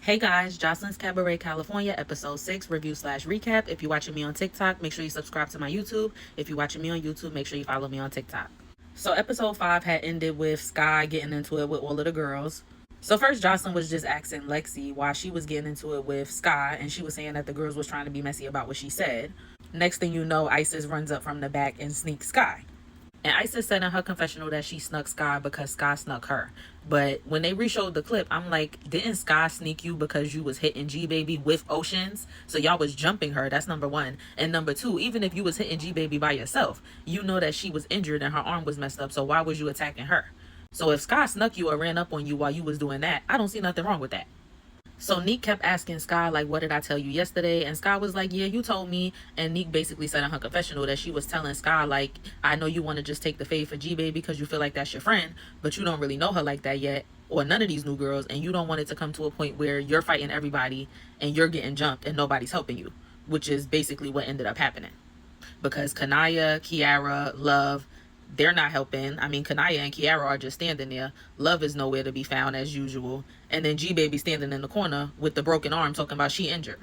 Hey guys, Joseline'S Cabaret, California, episode 6, review slash recap. If you're watching me on TikTok, make sure you subscribe to my YouTube. If you're watching me on YouTube, make sure you follow me on TikTok. So episode 5 had ended with Sky getting into it with all of the girls. So first, Jocelyn was just asking Lexi why she was getting into it with Sky, and she was saying that the girls was trying to be messy about what she said. Next thing you know, Isis runs up from the back and sneaks Sky. And Isis said in her confessional that she snuck Sky because Sky snuck her. But when they re-showed the clip, I'm like, didn't Sky sneak you because you was hitting G-Baby with Oceans? So y'all was jumping her. That's number one. And number two, even if you was hitting G-Baby by yourself, you know that she was injured and her arm was messed up. So why was you attacking her? So if Sky snuck you or ran up on you while you was doing that, I don't see nothing wrong with that. So Neek kept asking Sky, like, what did I tell you yesterday? And Sky was like, yeah, you told me. And Neek basically said in her confessional that she was telling Sky, like, I know you want to just take the fade for G-Baby because you feel like that's your friend, but you don't really know her like that yet, or none of these new girls, and you don't want it to come to a point where you're fighting everybody and you're getting jumped and nobody's helping you, which is basically what ended up happening. Because Kanaya, Kiara, Love, they're not helping. I mean, Kanaya and Kiara are just standing there. Love is nowhere to be found as usual. And then G-Baby standing in the corner with the broken arm talking about she injured.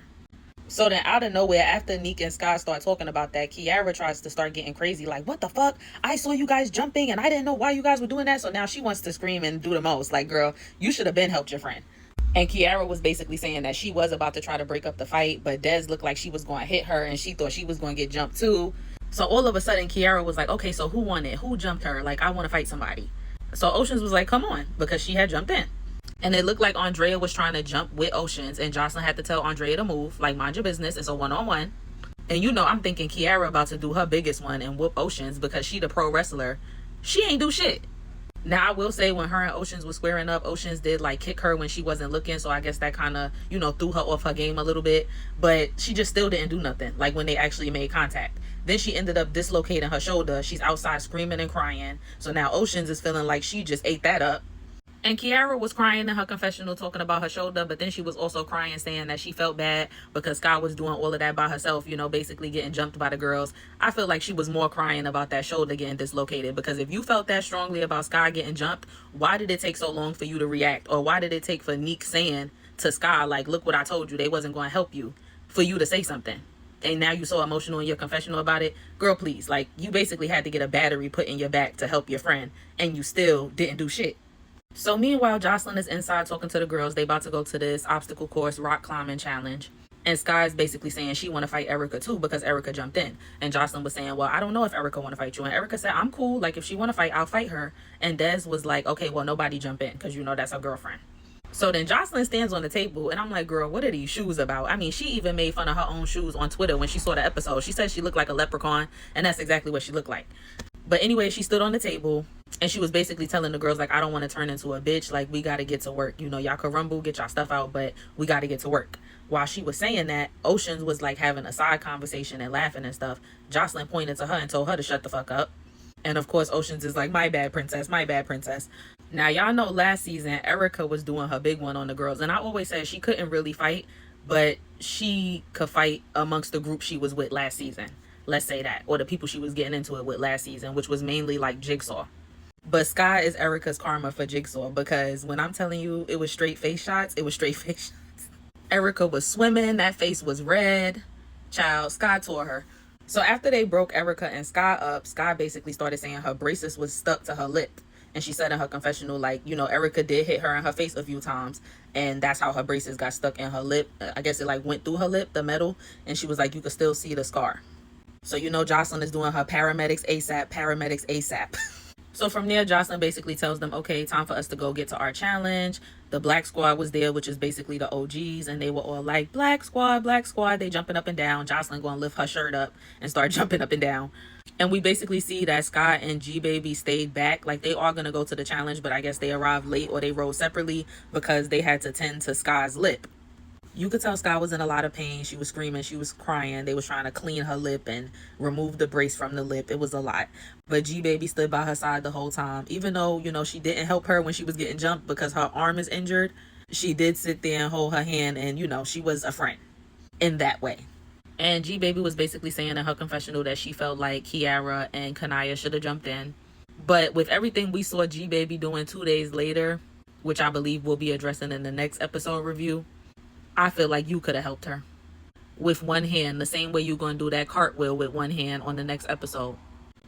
So then out of nowhere, after Neek and Sky start talking about that, Kiara tries to start getting crazy. Like, what the fuck? I saw you guys jumping and I didn't know why you guys were doing that. So now she wants to scream and do the most. Like, girl, you should have been helped your friend. And Kiara was basically saying that she was about to try to break up the fight, but Des looked like she was going to hit her and she thought she was going to get jumped too. So all of a sudden, Kiara was like, okay, so who won it? Who jumped her? Like, I want to fight somebody. So Oceans was like, come on, because she had jumped in. And it looked like Andrea was trying to jump with Oceans, and Jocelyn had to tell Andrea to move, like, mind your business. It's a one-on-one. And you know, I'm thinking Kiara about to do her biggest one and whoop Oceans because she the pro wrestler. She ain't do shit. Now, I will say when her and Oceans was squaring up, Oceans did, like, kick her when she wasn't looking. So I guess that kind of, you know, threw her off her game a little bit. But she just still didn't do nothing, like, when they actually made contact. Then she ended up dislocating her shoulder. She's outside screaming and crying. So now Oceans is feeling like she just ate that up. And Kiara was crying in her confessional talking about her shoulder, but then she was also crying saying that she felt bad because Sky was doing all of that by herself, you know, basically getting jumped by the girls. I feel like she was more crying about that shoulder getting dislocated, because if you felt that strongly about Sky getting jumped, why did it take so long for you to react? Or why did it take for Neek saying to Sky, like, look what I told you, they wasn't going to help you, for you to say something? And now you so emotional in your confessional about it? Girl, please, like, you basically had to get a battery put in your back to help your friend, and you still didn't do shit. So meanwhile, Jocelyn is inside talking to the girls. They about to go to this obstacle course rock climbing challenge. And Sky is basically saying she want to fight Erica too because Erica jumped in. And Jocelyn was saying, well, I don't know if Erica want to fight you. And Erica said, I'm cool. Like, if she want to fight, I'll fight her. And Des was like, okay, well, nobody jump in because, you know, that's her girlfriend. So then Jocelyn stands on the table and I'm like, girl, what are these shoes about? I mean, she even made fun of her own shoes on Twitter when she saw the episode. She said she looked like a leprechaun, and that's exactly what she looked like. But anyway, she stood on the table and she was basically telling the girls, like, I don't want to turn into a bitch. Like, we got to get to work. You know, y'all can rumble, get y'all stuff out, but we got to get to work. While she was saying that, Oceans was like having a side conversation and laughing and stuff. Jocelyn pointed to her and told her to shut the fuck up. And of course, Oceans is like, my bad, princess, my bad, princess. Now, y'all know last season, Erica was doing her big one on the girls. And I always said she couldn't really fight, but she could fight amongst the group she was with last season. Let's say that. Or the people she was getting into it with last season, which was mainly like Jigsaw. But Sky is Erica's karma for Jigsaw, because when I'm telling you it was straight face shots, it was straight face shots. Erica was swimming. That face was red. Child, Sky tore her. So after they broke Erica and Sky up, Sky basically started saying her braces was stuck to her lip. And she said in her confessional, like, you know, Erica did hit her in her face a few times, and that's how her braces got stuck in her lip. I guess it like went through her lip, the metal, and she was like, you could still see the scar. So, you know, Jocelyn is doing her paramedics ASAP, paramedics ASAP. So from there, Jocelyn basically tells them, okay, time for us to go get to our challenge. The Black Squad was there, which is basically the OGs, and they were all like, Black Squad, Black Squad. They jumping up and down. Jocelyn going to lift her shirt up and start jumping up and down. And we basically see that Sky and G-Baby stayed back. Like, they are going to go to the challenge, but I guess they arrived late or they rode separately because they had to tend to Sky's lip. You could tell Sky was in a lot of pain. She was screaming. She was crying. They was trying to clean her lip and remove the brace from the lip. It was a lot. But G-Baby stood by her side the whole time. Even though, you know, she didn't help her when she was getting jumped because her arm is injured, she did sit there and hold her hand, and, you know, she was a friend in that way. And G-Baby was basically saying in her confessional that she felt like Kiara and Kanaya should have jumped in. But with everything we saw G-Baby doing 2 days later, which I believe we'll be addressing in the next episode review, I feel like you could have helped her with one hand, the same way you're going to do that cartwheel with one hand on the next episode.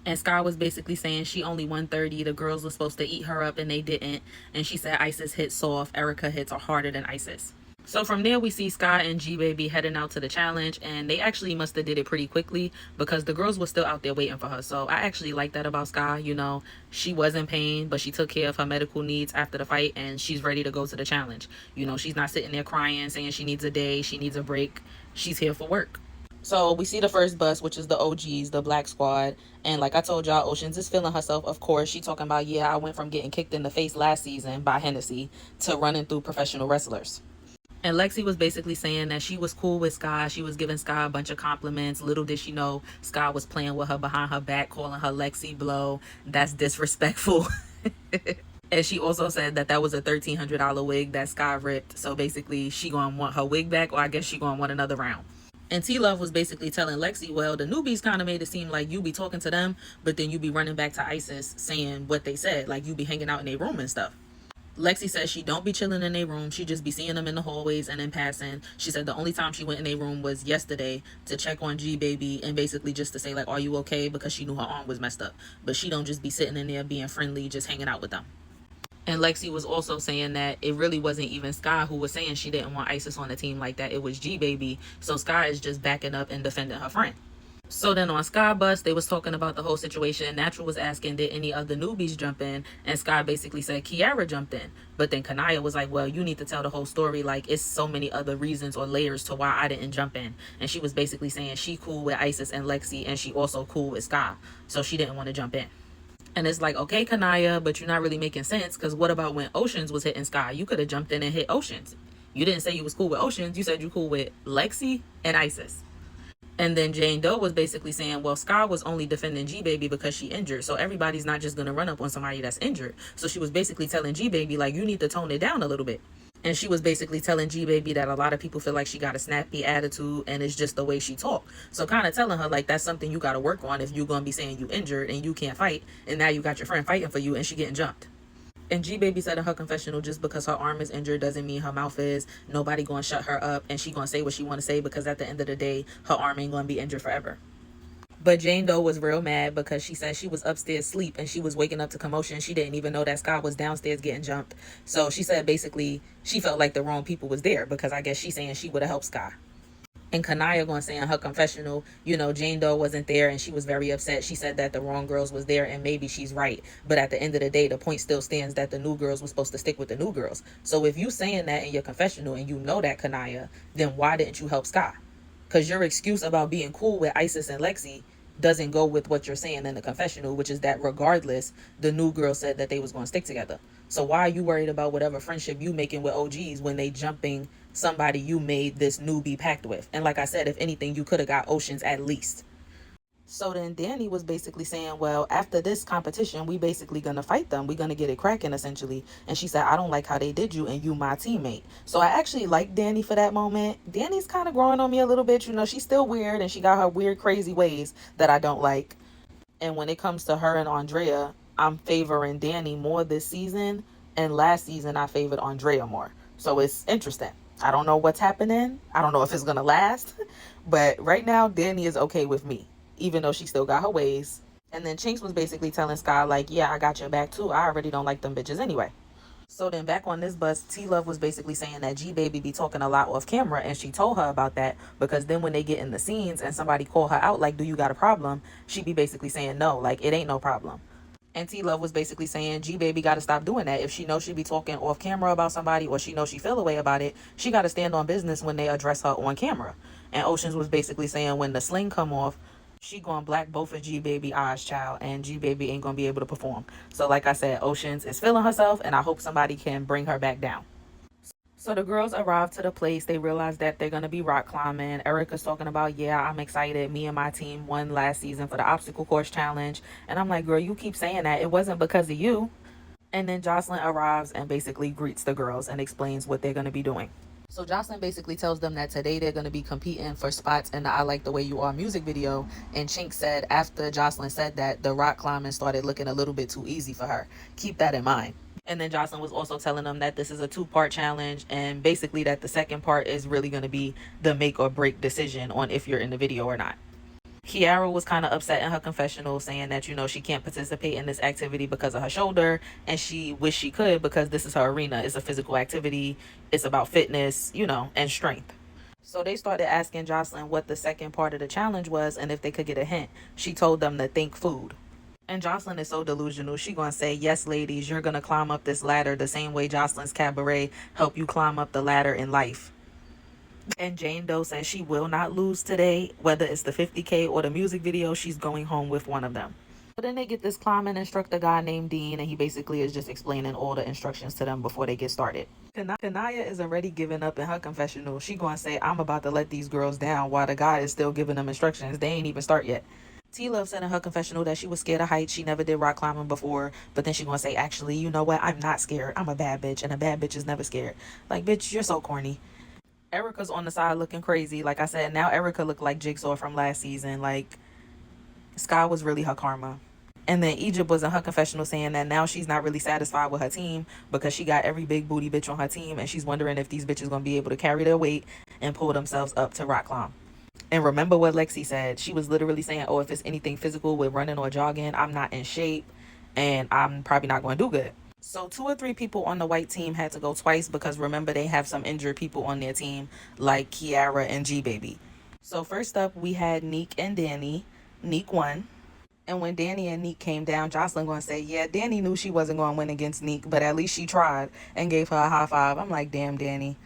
And Sky was basically saying she only won 30. The girls were supposed to eat her up and they didn't. And she said Isis hit soft. Erica hits are harder than Isis. So from there, we see Sky and G Baby heading out to the challenge, and they actually must have did it pretty quickly because the girls were still out there waiting for her. So I actually like that about Sky. You know, she was in pain, but she took care of her medical needs after the fight, and she's ready to go to the challenge. You know, she's not sitting there crying, saying she needs a day, she needs a break. She's here for work. So we see the first bus, which is the OGs, the Black Squad. And like I told y'all, Oceans is feeling herself. Of course, she talking about, yeah, I went from getting kicked in the face last season by Hennessy to running through professional wrestlers. And Lexi was basically saying that she was cool with Sky. She was giving Sky a bunch of compliments. Little did she know Sky was playing with her behind her back, calling her Lexi Blow. That's disrespectful. And she also said that that was a $1,300 wig that Sky ripped. So basically, she gonna want her wig back, or I guess she gonna want another round. And T-Love was basically telling Lexi, well, the newbies kind of made it seem like you be talking to them, but then you be running back to Isis saying what they said, like you be hanging out in their room and stuff. Lexi says she don't be chilling in their room. She just be seeing them in the hallways and in passing. She said the only time she went in their room was yesterday to check on G Baby and basically just to say like, are you okay? Because she knew her arm was messed up. But she don't just be sitting in there being friendly, just hanging out with them. And Lexi was also saying that it really wasn't even Sky who was saying she didn't want Isis on the team like that. It was G Baby. So Sky is just backing up and defending her friend. So then on Sky Bus, they was talking about the whole situation. Natural was asking, did any other newbies jump in? And Sky basically said Kiara jumped in. But then Kanaya was like, well, you need to tell the whole story. Like, it's so many other reasons or layers to why I didn't jump in. And she was basically saying she cool with Isis and Lexi, and she also cool with Sky. So she didn't want to jump in. And it's like, okay, Kanaya, but you're not really making sense, because what about when Oceans was hitting Sky? You could have jumped in and hit Oceans. You didn't say you was cool with Oceans. You said you cool with Lexi and Isis. And then Jane Doe was basically saying, well, Sky was only defending G Baby because she injured. So everybody's not just going to run up on somebody that's injured. So she was basically telling G Baby, like, you need to tone it down a little bit. And she was basically telling G Baby that a lot of people feel like she got a snappy attitude and it's just the way she talk. So kind of telling her like that's something you got to work on if you're going to be saying you injured and you can't fight. And now you got your friend fighting for you and she getting jumped. And G Baby said in her confessional, just because her arm is injured doesn't mean her mouth is. Nobody gonna shut her up, and she gonna say what she want to say, because at the end of the day, her arm ain't gonna be injured forever. But Jane Doe was real mad because she said she was upstairs asleep and she was waking up to commotion. She didn't even know that Sky was downstairs getting jumped. So she said basically she felt like the wrong people was there, because I guess she's saying she would have helped Sky. And Kanaya gonna say in her confessional, you know, Jane Doe wasn't there and she was very upset. She said that the wrong girls was there, and maybe she's right. But at the end of the day, the point still stands that the new girls were supposed to stick with the new girls. So if you saying that in your confessional and you know that, Kanaya, then why didn't you help Sky? Because your excuse about being cool with Isis and Lexi doesn't go with what you're saying in the confessional, which is that regardless, the new girl said that they was going to stick together. So why are you worried about whatever friendship you making with OGs when they jumping somebody you made this newbie pact with? And like I said, if anything, you could have got Oceans at least. So then Danny was basically saying, well, after this competition, we basically going to fight them. We're going to get it cracking, essentially. And she said, I don't like how they did you, and you my teammate. So I actually like Danny for that moment. Danny's kind of growing on me a little bit. You know, she's still weird, and she got her weird, crazy ways that I don't like. And when it comes to her and Andrea, I'm favoring Danny more this season. And last season, I favored Andrea more. So it's interesting. I don't know what's happening. I don't know if it's going to last. But right now, Danny is okay with me, even though she still got her ways. And then Chinks was basically telling Sky, like, yeah, I got your back too. I already don't like them bitches anyway. So then back on this bus, T-Love was basically saying that G-Baby be talking a lot off camera, and she told her about that, because then when they get in the scenes and somebody call her out, like, do you got a problem? She be basically saying no, like, it ain't no problem. And T-Love was basically saying G-Baby got to stop doing that. If she knows she be talking off camera about somebody, or she knows she feel a way about it, she got to stand on business when they address her on camera. And Oceans was basically saying when the sling come off, she gonna black both of G-Baby eyes, child, and G-Baby ain't gonna be able to perform. So like I said, Oceans is feeling herself, and I hope somebody can bring her back down. So the girls arrive to the place. They realize that they're going to be rock climbing. Erica's talking about, yeah, I'm excited. Me and my team won last season for the obstacle course challenge. And I'm like, girl, you keep saying that. It wasn't because of you. And then Jocelyn arrives and basically greets the girls and explains what they're going to be doing. So Jocelyn basically tells them that today they're going to be competing for spots in the I Like the Way You Are music video. And Chink said after Jocelyn said that, the rock climbing started looking a little bit too easy for her. Keep that in mind. And then Jocelyn was also telling them that this is a two-part challenge, and basically that the second part is really going to be the make or break decision on if you're in the video or not. Kiara was kind of upset in her confessional, saying that, she can't participate in this activity because of her shoulder, and she wished she could because this is her arena. It's a physical activity. It's about fitness, and strength. So they started asking Jocelyn what the second part of the challenge was and if they could get a hint. She told them to think food. And Jocelyn is so delusional. She gonna say, yes, ladies, you're gonna climb up this ladder the same way Jocelyn's Cabaret help you climb up the ladder in life. And Jane Doe says she will not lose today. Whether it's the 50K or the music video, she's going home with one of them. But then they get this climbing instructor guy named Dean, and he basically is just explaining all the instructions to them before they get started. Kanaya is already giving up in her confessional. She gonna say, I'm about to let these girls down while the guy is still giving them instructions. They ain't even start yet. T-Love said in her confessional that she was scared of heights. She never did rock climbing before. But then she gonna say, actually, you know what? I'm not scared. I'm a bad bitch, and a bad bitch is never scared. Like, bitch, you're so corny. Erica's on the side looking crazy. Like I said, now Erica looked like Jigsaw from last season. Like, Sky was really her karma. And then Egypt was in her confessional saying that now she's not really satisfied with her team because she got every big booty bitch on her team, and she's wondering if these bitches gonna be able to carry their weight and pull themselves up to rock climb. And remember what Lexi said. She was literally saying, oh, if it's anything physical with running or jogging, I'm not in shape and I'm probably not going to do good. So 2 or 3 people on the white team had to go twice because remember they have some injured people on their team like Kiara and G Baby. So first up we had Neek and Danny. Neek won. And when Danny and Neek came down, Jocelyn gonna say, yeah, Danny knew she wasn't gonna win against Neek, but at least she tried, and gave her a high five. I'm like, damn, Danny.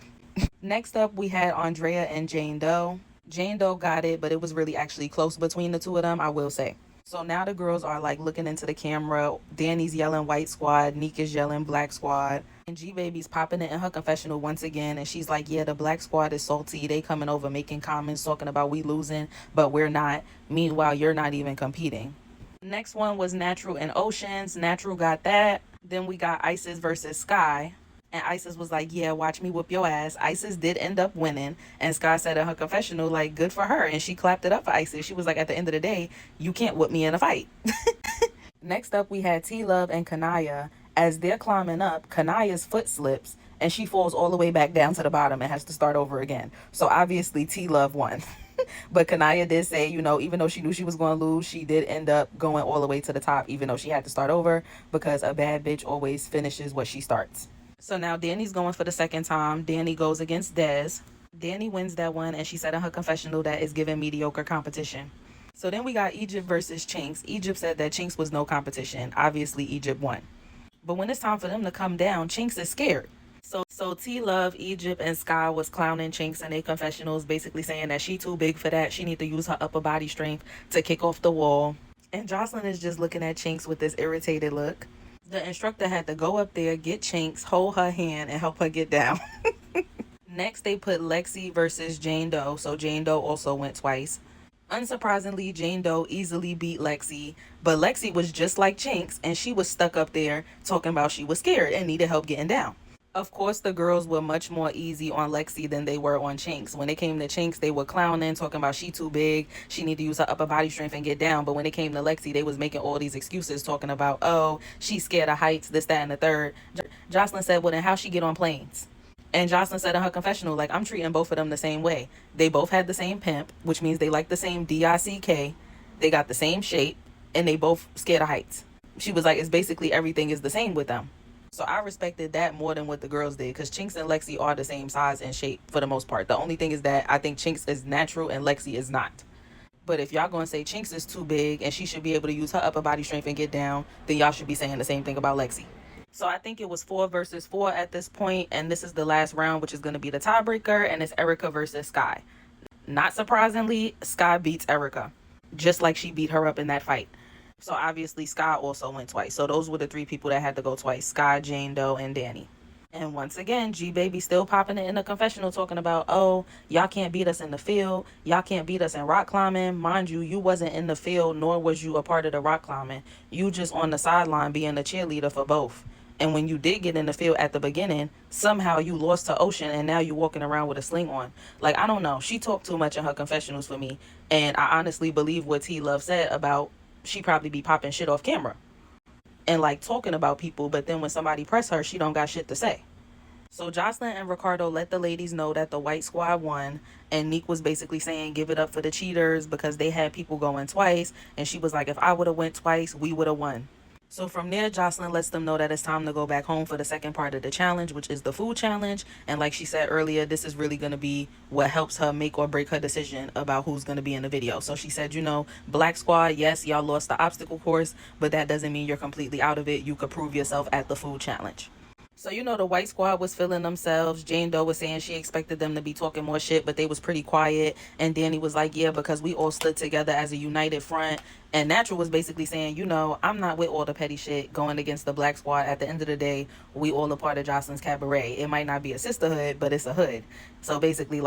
Next up we had Andrea and Jane Doe. Jane Doe got it, but it was really actually close between the two of them, I will say. So now the girls are like looking into the camera. Danny's yelling white squad. Neek is yelling black squad. And G Baby's popping it in her confessional once again. And she's like, yeah, the black squad is salty. They coming over making comments talking about we losing, but we're not. Meanwhile, you're not even competing. Next one was Natural and Oceans. Natural got that. Then we got Isis versus Sky. And Isis was like, yeah, watch me whoop your ass. Isis did end up winning. And Sky said in her confessional, like, good for her. And she clapped it up for Isis. She was like, at the end of the day, you can't whoop me in a fight. Next up, we had T-Love and Kanaya. As they're climbing up, Kanaya's foot slips. And she falls all the way back down to the bottom and has to start over again. So obviously, T-Love won. But Kanaya did say, even though she knew she was going to lose, she did end up going all the way to the top, even though she had to start over. Because a bad bitch always finishes what she starts. So now Danny's going for the second time. Danny goes against Dez. Danny wins that one, and she said in her confessional that is giving mediocre competition. So then we got Egypt versus Chinks. Egypt said that Chinks was no competition. Obviously, Egypt won. But when it's time for them to come down, Chinks is scared. So T-Love, Egypt, and Sky was clowning Chinks in their confessionals, basically saying that she too big for that. She need to use her upper body strength to kick off the wall. And Jocelyn is just looking at Chinks with this irritated look. The instructor had to go up there, get Chinks, hold her hand, and help her get down. Next, they put Lexi versus Jane Doe. So Jane Doe also went twice. Unsurprisingly, Jane Doe easily beat Lexi. But Lexi was just like Chinks, and she was stuck up there talking about she was scared and needed help getting down. Of course, the girls were much more easy on Lexi than they were on Chinks. When it came to Chinks, they were clowning, talking about she too big, she need to use her upper body strength and get down. But when it came to Lexi, they was making all these excuses, talking about, oh, she's scared of heights, this, that, and the third. Jocelyn said, well, then how she get on planes? And Jocelyn said in her confessional, like, I'm treating both of them the same way. They both had the same pimp, which means they like the same DICK. They got the same shape, and they both scared of heights. She was like, it's basically everything is the same with them. So I respected that more than what the girls did, because Chinks and Lexi are the same size and shape for the most part. The only thing is that I think Chinks is natural and Lexi is not. But if y'all gonna say Chinks is too big and she should be able to use her upper body strength and get down, then y'all should be saying the same thing about Lexi. So I think it was 4 versus 4 at this point, and this is the last round, which is going to be the tiebreaker, and it's Erica versus Sky. Not surprisingly, Sky beats Erica, just like she beat her up in that fight. So obviously Sky also went twice. So those were the 3 people that had to go twice: Sky, Jane Doe, and Danny. And once again, G Baby still popping it in the confessional, talking about, oh, y'all can't beat us in the field. Y'all can't beat us in rock climbing. Mind you, you wasn't in the field, nor was you a part of the rock climbing. You just on the sideline being the cheerleader for both. And when you did get in the field at the beginning, somehow you lost to Ocean, and now you're walking around with a sling on. Like, I don't know. She talked too much in her confessionals for me. And I honestly believe what T-Love said about she probably be popping shit off camera. and like talking about people, but then when somebody press her, she don't got shit to say. So Jocelyn and Ricardo let the ladies know that the white squad won, and Neek was basically saying give it up for the cheaters because they had people going twice, and she was like, if I would have went twice, we would have won. So from there, Jocelyn lets them know that it's time to go back home for the second part of the challenge, which is the food challenge. And like she said earlier, this is really going to be what helps her make or break her decision about who's going to be in the video. So she said, Black Squad, yes, y'all lost the obstacle course, but that doesn't mean you're completely out of it. You could prove yourself at the food challenge. So, the white squad was feeling themselves. Jane Doe was saying she expected them to be talking more shit, but they was pretty quiet. And Danny was like, yeah, because we all stood together as a united front. And Natural was basically saying, I'm not with all the petty shit going against the black squad. At the end of the day, we all a part of Joseline's Cabaret. It might not be a sisterhood, but it's a hood. So basically,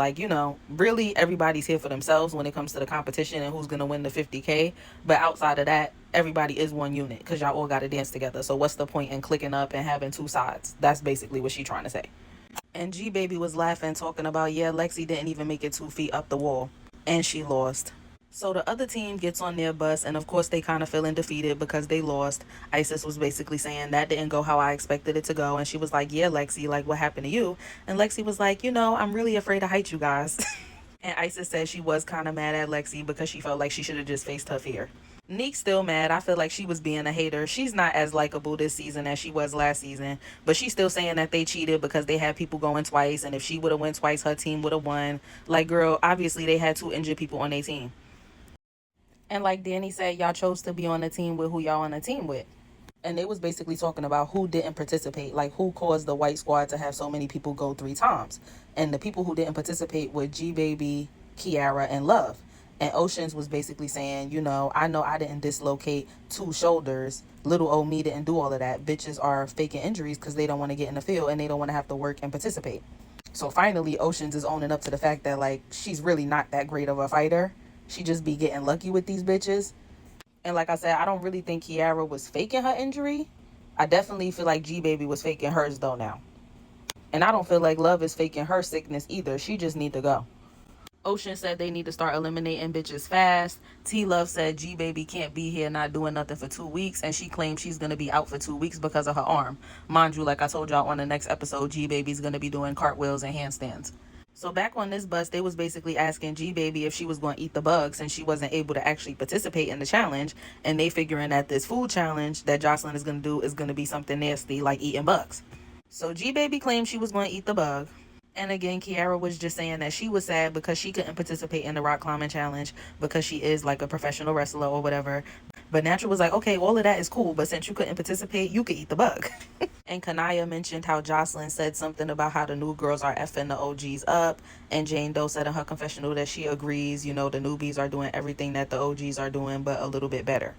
really everybody's here for themselves when it comes to the competition and who's going to win the 50K. But outside of that, everybody is one unit because y'all all got to dance together. So what's the point in clicking up and having two sides? That's basically what she's trying to say. And G Baby was laughing, talking about, yeah, Lexi didn't even make it 2 feet up the wall and she lost. So the other team gets on their bus, and of course they kind of feeling defeated because they lost. Isis was basically saying that didn't go how I expected it to go, and she was like, yeah, Lexi, like what happened to you? And Lexi was like, I'm really afraid to height, you guys. And Isis said she was kind of mad at Lexi because she felt like she should have just faced her fear. Neek's still mad. I feel like she was being a hater. She's not as likable this season as she was last season, but she's still saying that they cheated because they had people going twice, and if she would have went twice, her team would have won. Like, girl, obviously they had 2 injured people on their team. And like Danny said, y'all chose to be on a team with who y'all on a team with. And they was basically talking about who didn't participate, like who caused the white squad to have so many people go 3 times. And the people who didn't participate were G Baby, Kiara, and Love. And Oceans was basically saying, I know I didn't dislocate 2 shoulders. Little old me didn't do all of that. Bitches are faking injuries because they don't want to get in the field and they don't want to have to work and participate. So finally, Oceans is owning up to the fact that, like, she's really not that great of a fighter. She just be getting lucky with these bitches. And like I said, I don't really think Kiara was faking her injury. I definitely feel like G Baby was faking hers though now. And I don't feel like Love is faking her sickness either. She just need to go. Ocean said they need to start eliminating bitches fast. T-Love said G Baby can't be here not doing nothing for 2 weeks. And she claims she's going to be out for 2 weeks because of her arm. Mind you, like I told y'all on the next episode, G Baby's going to be doing cartwheels and handstands. So back on this bus, they was basically asking G Baby if she was going to eat the bug since she wasn't able to actually participate in the challenge. And they figuring that this food challenge that Jocelyn is going to do is going to be something nasty like eating bugs. So G Baby claimed she was going to eat the bug. And again, Kiara was just saying that she was sad because she couldn't participate in the rock climbing challenge because she is like a professional wrestler or whatever. But Natural was like, okay, all of that is cool, but since you couldn't participate, you could eat the bug. And Kanaya mentioned how Jocelyn said something about how the new girls are effing the OGs up. And Jane Doe said in her confessional that she agrees, the newbies are doing everything that the OGs are doing, but a little bit better.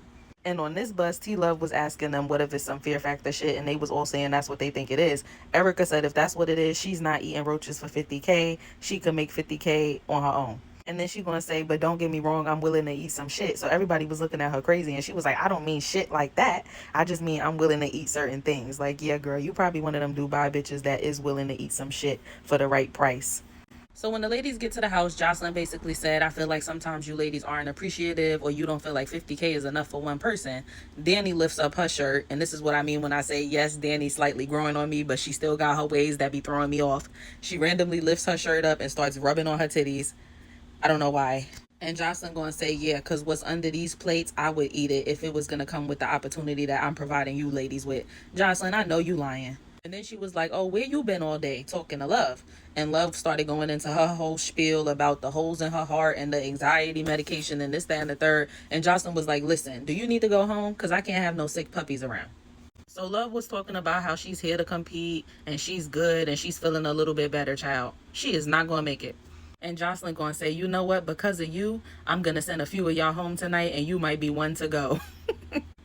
And on this bus, T-Love was asking them what if it's some Fear Factor shit, and they was all saying that's what they think it is. Erica said if that's what it is, she's not eating roaches for 50K. She could make 50K on her own. And then she's going to say, but don't get me wrong, I'm willing to eat some shit. So everybody was looking at her crazy, and she was like, I don't mean shit like that. I just mean I'm willing to eat certain things. Like, yeah, girl, you probably one of them Dubai bitches that is willing to eat some shit for the right price. So when the ladies get to the house, Jocelyn basically said, I feel like sometimes you ladies aren't appreciative or you don't feel like 50K is enough for one person. Danny lifts up her shirt. And this is what I mean when I say, yes, Danny's slightly growing on me, but she still got her ways that be throwing me off. She randomly lifts her shirt up and starts rubbing on her titties. I don't know why. And Jocelyn going to say, yeah, because what's under these plates, I would eat it if it was going to come with the opportunity that I'm providing you ladies with. Jocelyn, I know you lying. And then she was like, oh, where you been all day talking to Love? And Love started going into her whole spiel about the holes in her heart and the anxiety medication and this, that, and the third. And Jocelyn was like, listen, do you need to go home? Because I can't have no sick puppies around. So Love was talking about how she's here to compete and she's good and she's feeling a little bit better, child. She is not going to make it. And Jocelyn going to say, you know what? Because of you, I'm going to send a few of y'all home tonight and you might be one to go.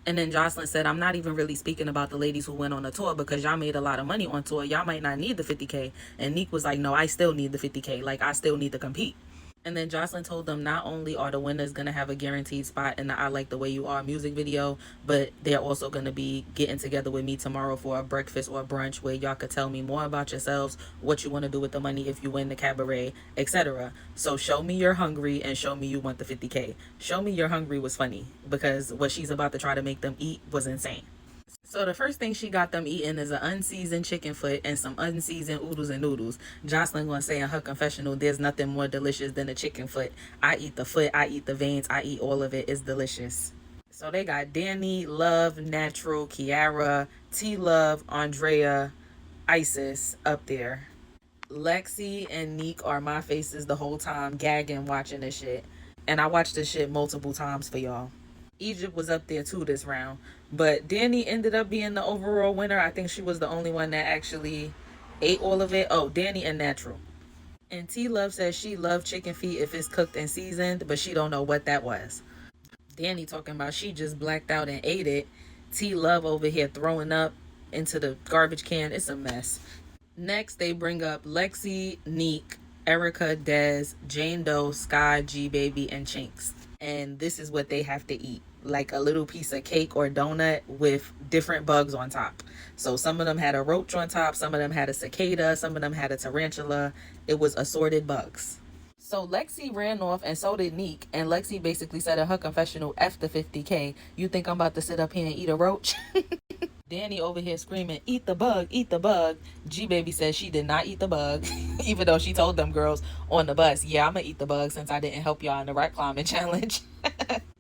And then Jocelyn said, I'm not even really speaking about the ladies who went on the tour because y'all made a lot of money on tour. Y'all might not need the 50K. And Neek was like, no, I still need the 50K. Like, I still need to compete. And then Jocelyn told them not only are the winners going to have a guaranteed spot in the I Like the Way You Are music video, but they're also going to be getting together with me tomorrow for a breakfast or a brunch where y'all could tell me more about yourselves, what you want to do with the money if you win the cabaret, etc. So show me you're hungry and show me you want the 50K. Show me you're hungry was funny because what she's about to try to make them eat was insane. So the first thing she got them eating is an unseasoned chicken foot and some unseasoned oodles and noodles. Jocelyn gonna say in her confessional, there's nothing more delicious than a chicken foot. I eat the foot, I eat the veins, I eat all of it. It's delicious. So they got Danny, Love, Natural, Kiara, T Love, Andrea, Isis up there. Lexi and Neek are my faces the whole time, gagging watching this shit. And I watched this shit multiple times for y'all. Egypt was up there too this round. But Danny ended up being the overall winner. I think she was the only one that actually ate all of it. Oh, Danny and Natural. And T Love says she loved chicken feet if it's cooked and seasoned, but she don't know what that was. Danny talking about she just blacked out and ate it. T Love over here throwing up into the garbage can. It's a mess. Next, they bring up Lexi, Neek, Erica, Dez, Jane Doe, Sky, G Baby, and Chinks. And this is what they have to eat, like a little piece of cake or donut with different bugs on top. So some of them had a roach on top, some of them had a cicada, some of them had a tarantula. It was assorted bugs. So Lexi ran off and so did Neek. And Lexi basically said in her confessional, F the 50K. You think I'm about to sit up here and eat a roach? Danny over here screaming, eat the bug, eat the bug. G Baby says she did not eat the bug, even though she told them girls on the bus, yeah, I'm gonna eat the bug since I didn't help y'all in the rock climbing challenge.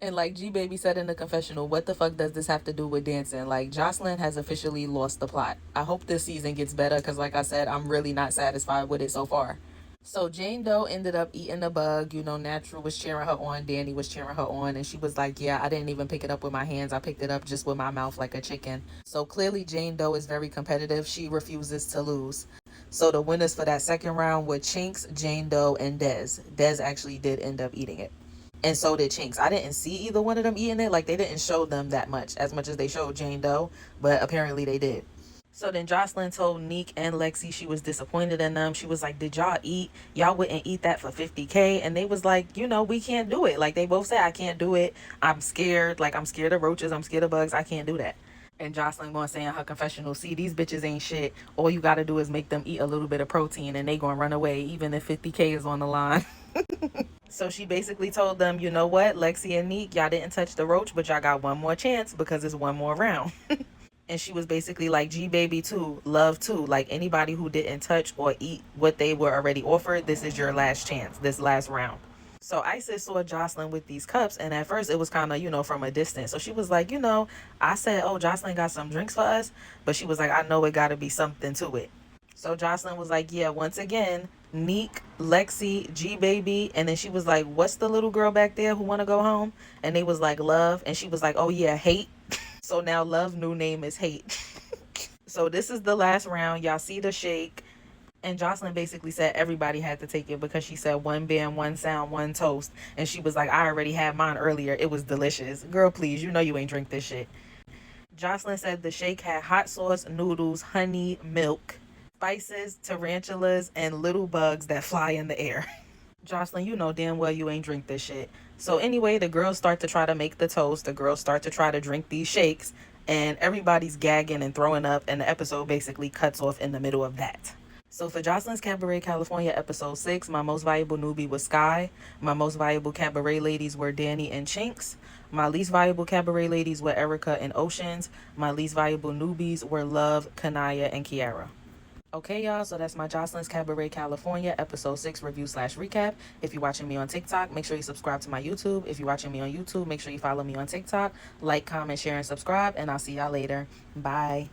And like G Baby said in the confessional, what the fuck does this have to do with dancing? Like, Jocelyn has officially lost the plot. I hope this season gets better because, like I said, I'm really not satisfied with it so far. So Jane Doe ended up eating the bug. You know, Natural was cheering her on. Danny was cheering her on. And she was like, yeah, I didn't even pick it up with my hands. I picked it up just with my mouth like a chicken. So clearly Jane Doe is very competitive. She refuses to lose. So the winners for that second round were Chinks, Jane Doe, and Dez. Dez actually did end up eating it. And so did Chinks. I didn't see either one of them eating it. Like, they didn't show them that much as they showed Jane Doe. But apparently they did. So then Jocelyn told Neek and Lexi she was disappointed in them. She was like, did y'all eat? Y'all wouldn't eat that for 50K. And they was like, you know, we can't do it. Like, they both said, I can't do it. I'm scared. Like, I'm scared of roaches. I'm scared of bugs. I can't do that. And Jocelyn gonna say in her confessional, see, these bitches ain't shit. All you gotta do is make them eat a little bit of protein and they gonna run away even if 50K is on the line. So she basically told them, you know what, Lexi and Neek, y'all didn't touch the roach, but y'all got one more chance because it's one more round. And she was basically like, G Baby too, Love too. Like, anybody who didn't touch or eat what they were already offered, this is your last chance, this last round. So Isis saw Jocelyn with these cups, and at first it was kind of, you know, from a distance. So she was like, you know, I said, oh, Jocelyn got some drinks for us. But she was like, I know it got to be something to it. So Jocelyn was like, yeah, once again, Neek, Lexi, G Baby. And then she was like, what's the little girl back there who want to go home? And they was like, Love. And she was like, oh, yeah, Hate. So now Love new name is Hate. So this is the last round. Y'all see the shake. And Jocelyn basically said everybody had to take it because she said one band, one sound, one toast. And she was like, I already had mine earlier. It was delicious. Girl, please, you know you ain't drink this shit. Jocelyn said the shake had hot sauce, noodles, honey, milk, spices, tarantulas, and little bugs that fly in the air. Jocelyn, you know damn well you ain't drink this shit. So anyway, the girls start to try to make the toast. The girls start to try to drink these shakes. And everybody's gagging and throwing up. And the episode basically cuts off in the middle of that. So for Joseline's Cabaret California episode 6, my most valuable newbie was Sky. My most valuable cabaret ladies were Danny and Chinks. My least valuable cabaret ladies were Erica and Oceans. My least valuable newbies were Love, Kanaya, and Kiara. Okay, y'all, so that's my Joseline's Cabaret California episode 6 review / recap. If you're watching me on TikTok, make sure you subscribe to my YouTube. If you're watching me on YouTube, make sure you follow me on TikTok. Like, comment, share, and subscribe, and I'll see y'all later. Bye.